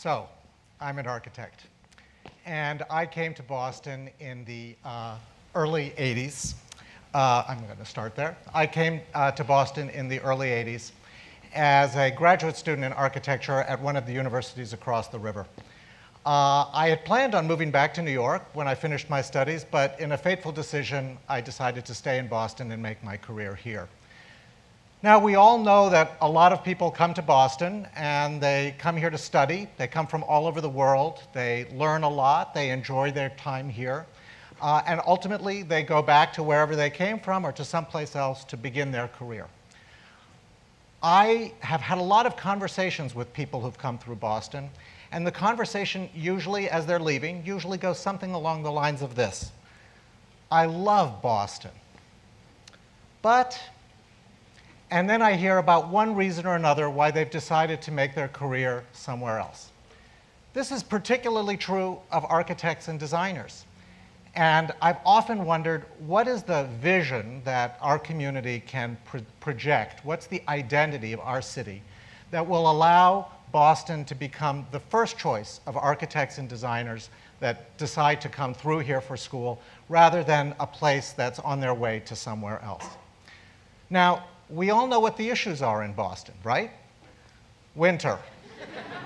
So, I'm an architect, and I came to Boston in the early 80s. I'm going to start there. I came to Boston in the early 80s as a graduate student in architecture at one of the universities across the river. I had planned on moving back to New York when I finished my studies, but in a fateful decision, I decided to stay in Boston and make my career here. Now, we all know that a lot of people come to Boston and they come here to study. They come from all over the world. They learn a lot. They enjoy their time here. And ultimately, they go back to wherever they came from or to someplace else to begin their career. I have had a lot of conversations with people who've come through Boston, and the conversation usually, as they're leaving, usually goes something along the lines of this. I love Boston, but... And then I hear about one reason or another why they've decided to make their career somewhere else. This is particularly true of architects and designers. And I've often wondered, what is the vision that our community can project? What's the identity of our city that will allow Boston to become the first choice of architects and designers that decide to come through here for school, rather than a place that's on their way to somewhere else? Now, we all know what the issues are in Boston, right? Winter,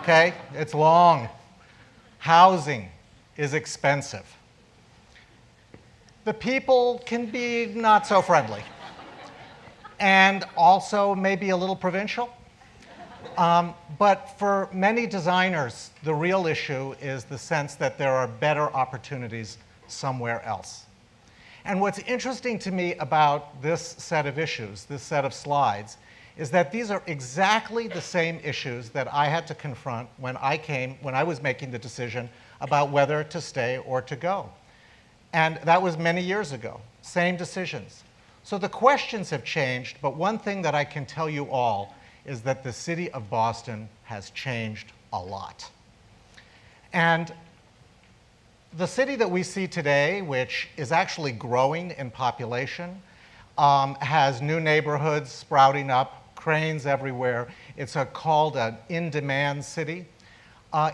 okay? It's long. Housing is expensive. The people can be not so friendly. And also maybe a little provincial. But for many designers, the real issue is the sense that there are better opportunities somewhere else. And what's interesting to me about this set of issues, this set of slides, is that these are exactly the same issues that I had to confront when I was making the decision about whether to stay or to go. And that was many years ago. Same decisions. So the questions have changed, but one thing that I can tell you all is that the city of Boston has changed a lot. And the city that we see today, which is actually growing in population, has new neighborhoods sprouting up, cranes everywhere. It's called an in-demand city,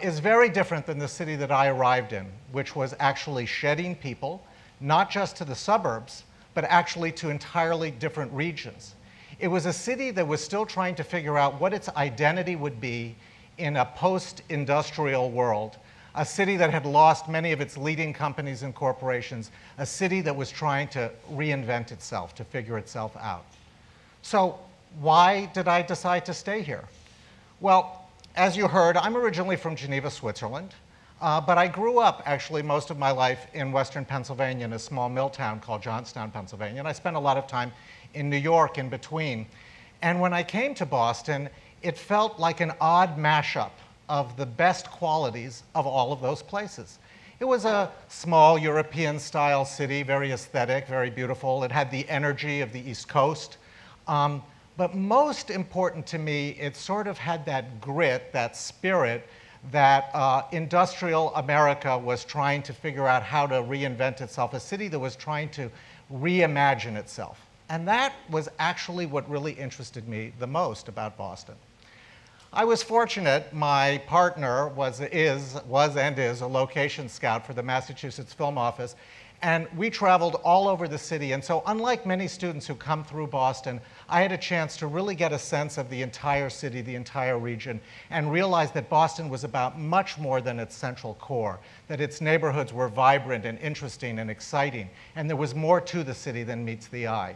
is very different than the city that I arrived in, which was actually shedding people, not just to the suburbs, but actually to entirely different regions. It was a city that was still trying to figure out what its identity would be in a post-industrial world, a city that had lost many of its leading companies and corporations, a city that was trying to reinvent itself, to figure itself out. So why did I decide to stay here? Well, as you heard, I'm originally from Geneva, Switzerland, but I grew up actually most of my life in western Pennsylvania in a small mill town called Johnstown, Pennsylvania, and I spent a lot of time in New York in between. And when I came to Boston, it felt like an odd mashup of the best qualities of all of those places. It was a small European-style city, very aesthetic, very beautiful. It had the energy of the East Coast. But most important to me, it sort of had that grit, that spirit, that industrial America was trying to figure out how to reinvent itself, a city that was trying to reimagine itself. And that was actually what really interested me the most about Boston. I was fortunate. My partner was and is a location scout for the Massachusetts Film Office, and we traveled all over the city. And so unlike many students who come through Boston, I had a chance to really get a sense of the entire city, the entire region, and realize that Boston was about much more than its central core, that its neighborhoods were vibrant and interesting and exciting, and there was more to the city than meets the eye.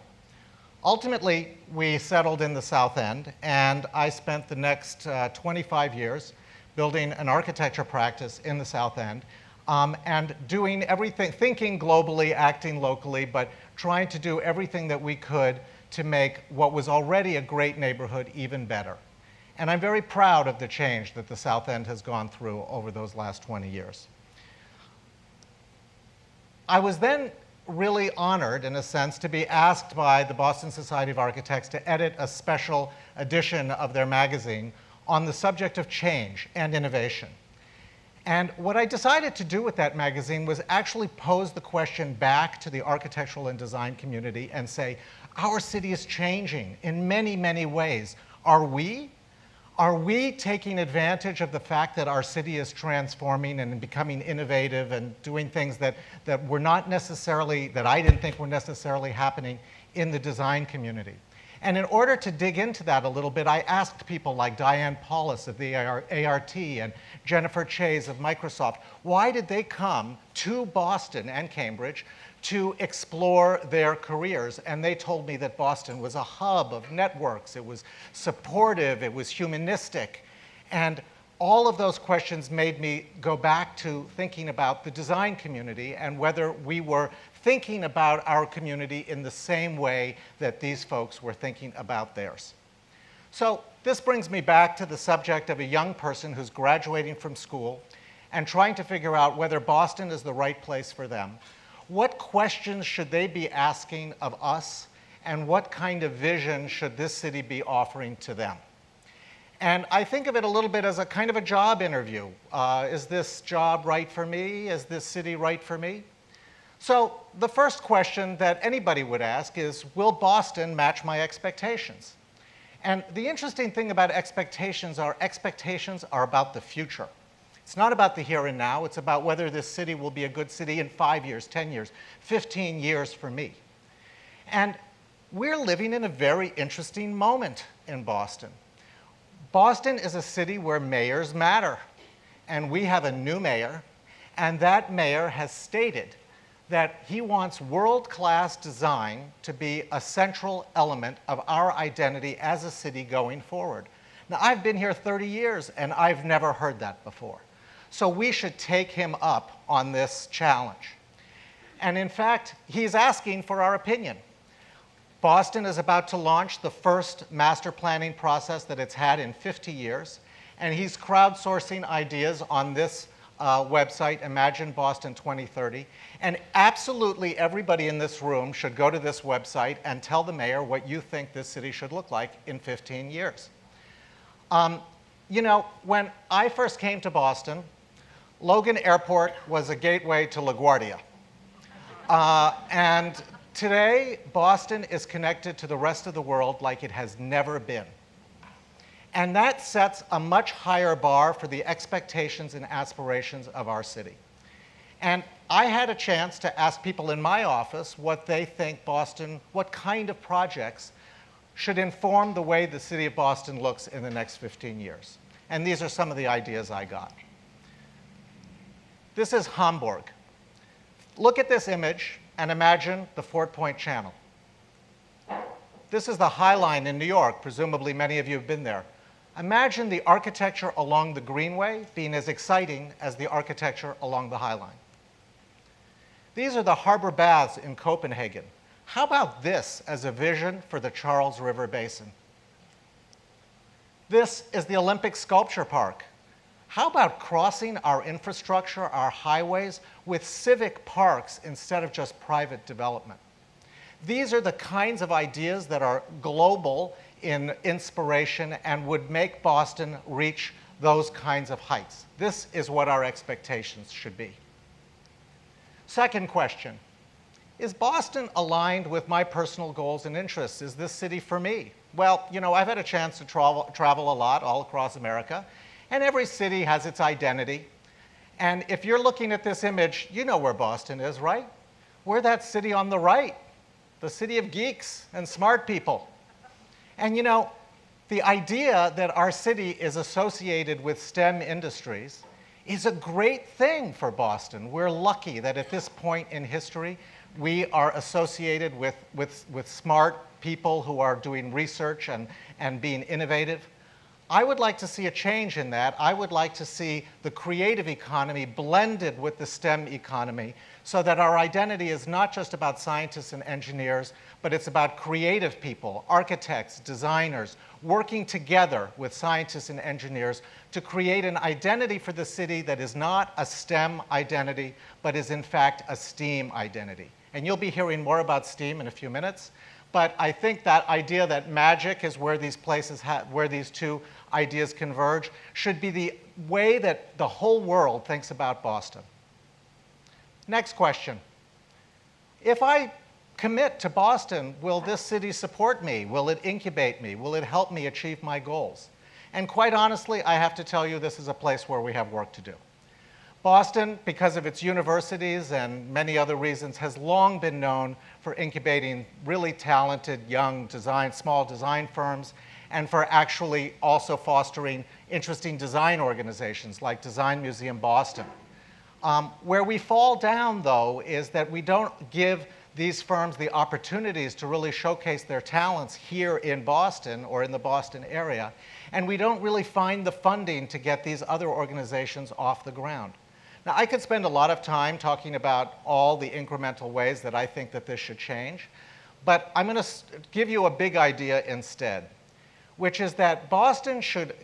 Ultimately, we settled in the South End, and I spent the next 25 years building an architecture practice in the South End, and doing everything, thinking globally, acting locally, but trying to do everything that we could to make what was already a great neighborhood even better. And I'm very proud of the change that the South End has gone through over those last 20 years. I was then really honored, in a sense, to be asked by the Boston Society of Architects to edit a special edition of their magazine on the subject of change and innovation. And what I decided to do with that magazine was actually pose the question back to the architectural and design community and say, our city is changing in many, many ways. Are we? Are we taking advantage of the fact that our city is transforming and becoming innovative and doing things that were not necessarily, that I didn't think were necessarily happening in the design community? And in order to dig into that a little bit, I asked people like Diane Paulus of the ART and Jennifer Chase of Microsoft, why did they come to Boston and Cambridge to explore their careers? And they told me that Boston was a hub of networks. It was supportive, it was humanistic. And all of those questions made me go back to thinking about the design community and whether we were thinking about our community in the same way that these folks were thinking about theirs. So this brings me back to the subject of a young person who's graduating from school and trying to figure out whether Boston is the right place for them. What questions should they be asking of us, and what kind of vision should this city be offering to them? And I think of it a little bit as a kind of a job interview. Is this job right for me? Is this city right for me? So the first question that anybody would ask is, will Boston match my expectations? And the interesting thing about expectations are about the future. It's not about the here and now. It's about whether this city will be a good city in 5 years, 10 years, 15 years for me. And we're living in a very interesting moment in Boston. Boston is a city where mayors matter. And we have a new mayor. And that mayor has stated that he wants world-class design to be a central element of our identity as a city going forward. Now, I've been here 30 years, and I've never heard that before. So we should take him up on this challenge. And in fact, he's asking for our opinion. Boston is about to launch the first master planning process that it's had in 50 years, and he's crowdsourcing ideas on this website, Imagine Boston 2030. And absolutely everybody in this room should go to this website and tell the mayor what you think this city should look like in 15 years. You know, when I first came to Boston, Logan Airport was a gateway to LaGuardia. And today, Boston is connected to the rest of the world like it has never been. And that sets a much higher bar for the expectations and aspirations of our city. And I had a chance to ask people in my office what they think Boston, what kind of projects should inform the way the city of Boston looks in the next 15 years. And these are some of the ideas I got. This is Hamburg. Look at this image and imagine the Fort Point Channel. This is the High Line in New York. Presumably many of you have been there. Imagine the architecture along the Greenway being as exciting as the architecture along the High Line. These are the harbor baths in Copenhagen. How about this as a vision for the Charles River Basin? This is the Olympic Sculpture Park. How about crossing our infrastructure, our highways, with civic parks instead of just private development? These are the kinds of ideas that are global in inspiration and would make Boston reach those kinds of heights. This is what our expectations should be. Second question, is Boston aligned with my personal goals and interests? Is this city for me? Well, you know, I've had a chance to travel a lot all across America, and every city has its identity. And if you're looking at this image, you know where Boston is, right? We're that city on the right, the city of geeks and smart people. And you know, the idea that our city is associated with STEM industries is a great thing for Boston. We're lucky that at this point in history, we are associated with smart people who are doing research and being innovative. I would like to see a change in that. I would like to see the creative economy blended with the STEM economy so that our identity is not just about scientists and engineers, but it's about creative people, architects, designers, working together with scientists and engineers to create an identity for the city that is not a STEM identity, but is in fact a STEAM identity. And you'll be hearing more about STEAM in a few minutes. But I think that idea that magic is where these places, where these two ideas converge, should be the way that the whole world thinks about Boston. Next question. If I commit to Boston, will this city support me? Will it incubate me? Will it help me achieve my goals? And quite honestly, I have to tell you, this is a place where we have work to do. Boston, because of its universities and many other reasons, has long been known for incubating really talented young small design firms, and for actually also fostering interesting design organizations like Design Museum Boston. Where we fall down, though, is that we don't give these firms the opportunities to really showcase their talents here in Boston or in the Boston area, and we don't really find the funding to get these other organizations off the ground. Now, I could spend a lot of time talking about all the incremental ways that I think that this should change, but I'm going to give you a big idea instead, which is that Boston should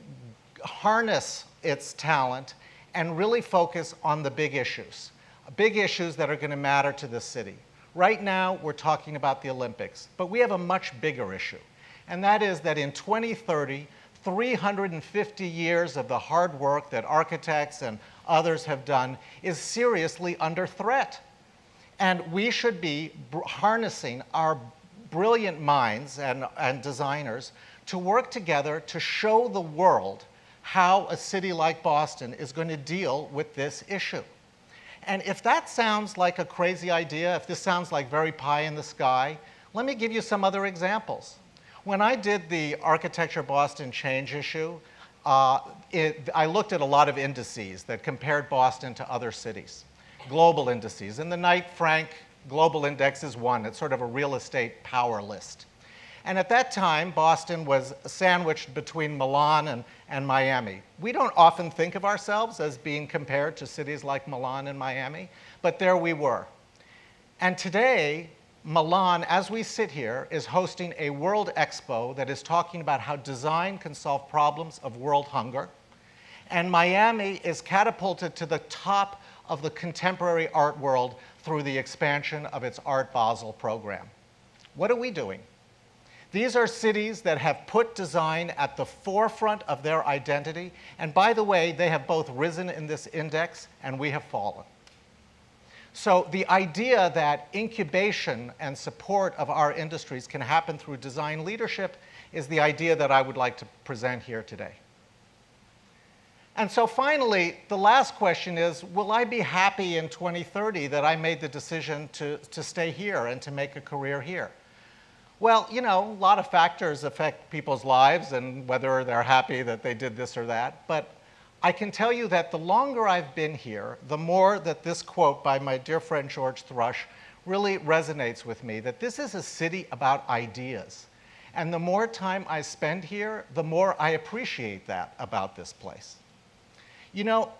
harness its talent and really focus on the big issues that are going to matter to this city. Right now, we're talking about the Olympics, but we have a much bigger issue, and that is that in 2030, 350 years of the hard work that architects and others have done is seriously under threat. And we should be harnessing our brilliant minds and designers to work together to show the world how a city like Boston is going to deal with this issue. And if that sounds like a crazy idea, if this sounds like very pie in the sky, let me give you some other examples. When I did the Architecture Boston Change issue, I looked at a lot of indices that compared Boston to other cities, global indices. And the Knight Frank Global Index is one. It's sort of a real estate power list. And at that time, Boston was sandwiched between Milan and Miami. We don't often think of ourselves as being compared to cities like Milan and Miami, but there we were. And today, Milan, as we sit here, is hosting a World Expo that is talking about how design can solve problems of world hunger. And Miami is catapulted to the top of the contemporary art world through the expansion of its Art Basel program. What are we doing? These are cities that have put design at the forefront of their identity. And by the way, they have both risen in this index and we have fallen. So the idea that incubation and support of our industries can happen through design leadership is the idea that I would like to present here today. And so finally, the last question is, will I be happy in 2030 that I made the decision to stay here and to make a career here? Well, you know, a lot of factors affect people's lives and whether they're happy that they did this or that. But I can tell you that the longer I've been here, the more that this quote by my dear friend George Thrush really resonates with me, that this is a city about ideas. And the more time I spend here, the more I appreciate that about this place. You know,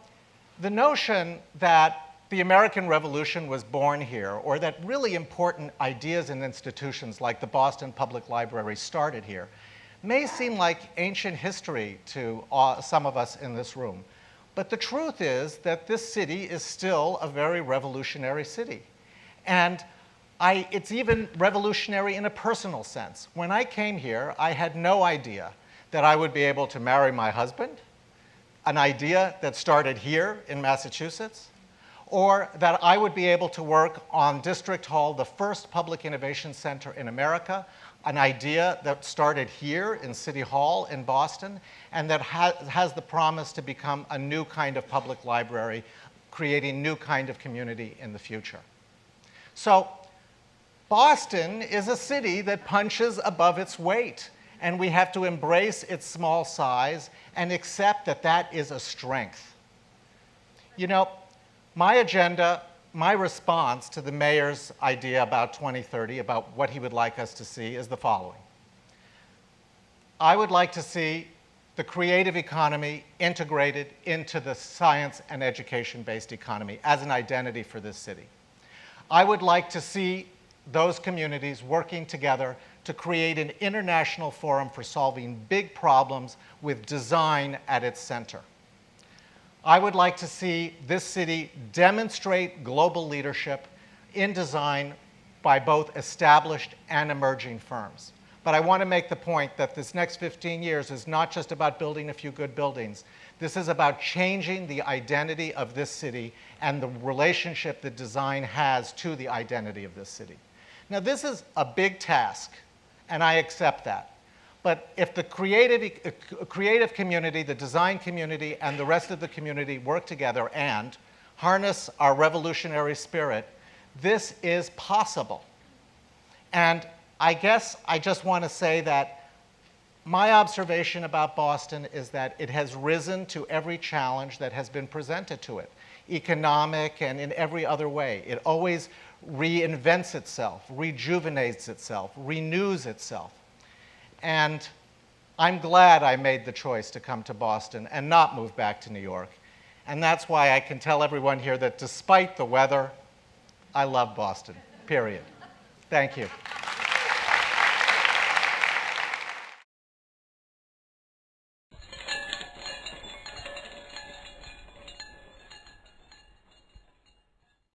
the notion that the American Revolution was born here, or that really important ideas and institutions like the Boston Public Library started here, may seem like ancient history to some of us in this room. But the truth is that this city is still a very revolutionary city. And it's even revolutionary in a personal sense. When I came here, I had no idea that I would be able to marry my husband, an idea that started here in Massachusetts, or that I would be able to work on District Hall, the first public innovation center in America, an idea that started here in City Hall in Boston, and that has the promise to become a new kind of public library, creating new kind of community in the future. So Boston is a city that punches above its weight, and we have to embrace its small size and accept that that is a strength. You know, my agenda, my response to the mayor's idea about 2030, about what he would like us to see, is the following. I would like to see the creative economy integrated into the science and education-based economy as an identity for this city. I would like to see those communities working together to create an international forum for solving big problems with design at its center. I would like to see this city demonstrate global leadership in design by both established and emerging firms. But I want to make the point that this next 15 years is not just about building a few good buildings. This is about changing the identity of this city and the relationship that design has to the identity of this city. Now, this is a big task, and I accept that. But if the creative community, the design community, and the rest of the community work together and harness our revolutionary spirit, this is possible. And I guess I just want to say that my observation about Boston is that it has risen to every challenge that has been presented to it, economic and in every other way. It always reinvents itself, rejuvenates itself, renews itself. And I'm glad I made the choice to come to Boston and not move back to New York. And that's why I can tell everyone here that despite the weather, I love Boston, period. Thank you.